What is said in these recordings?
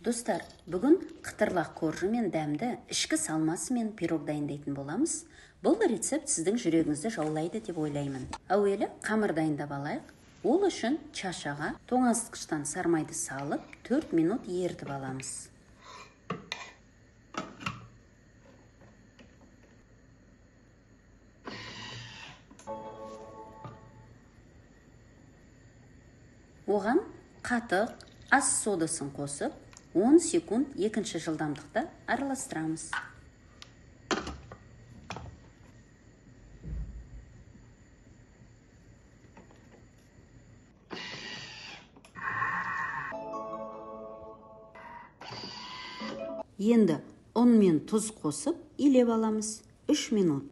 Достар, бүгін қытырлақ коржы мен дәмді ішкі салмасы мен пирог дайындайтын боламыз. Бұл рецепт сіздің жүрегіңізді жаулайды деп ойлаймын. Әуелі қамыр дайындап алайық. Ол үшін чашаға тоңазытқыштан сармайды салып 4 минут ерітіп аламыз. Оған қатық, ас содасын қосып, 10 секунд екінші жылдамдықта араластырамыз. Енді ұн мен тұз қосып, илеп аламыз. 3 минут.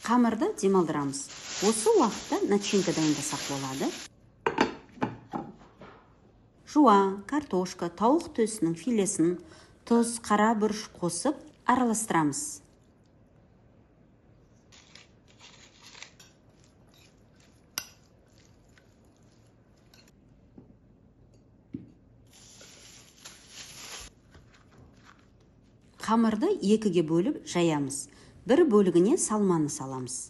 Қамырды демалдырамыз. Осы уақытта начинка дайындасақ болады. Жуа, картошка, тауық төсінің филесін, тұз, қара бұрыш қосып араластырамыз. Қамырды екіге бөліп жаямыз. Бір бөлігіне салманы саламыз.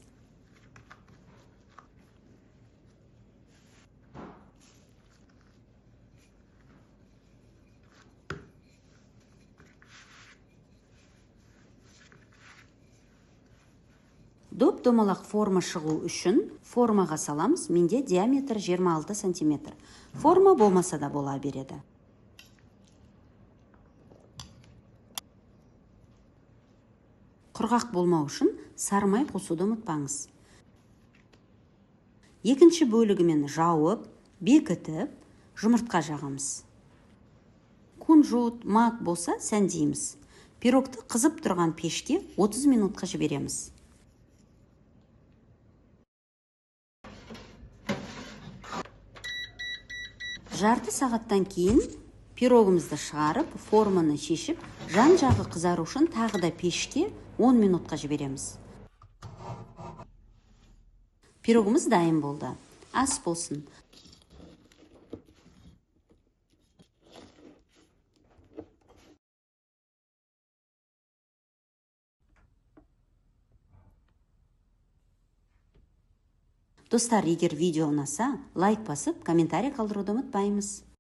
Доп-домалақ форма шығу үшін формаға саламыз. Менде диаметр 26 см. Форма болмаса да бола береді. Құрғақ болмау үшін сармай қосуды ұмытпаңыз. Екінші бөлігімен жауып, бекітіп, жұмыртқа жағамыз. Кунжут, мак болса сәндейміз. Пирогты қызып тұрған пешке 30 минутқа жібереміз. Жарты сағаттан кейін пирогымызды шығарып, форманы шешіп, жан жағы қызару үшін тағы да пешке 10 минутқа жібереміз. Пирогымыз дайын болды. Ас болсын. Достар, егер видео ұнаса, лайк басып, комментарий қалдыруды ұмытпаймыз.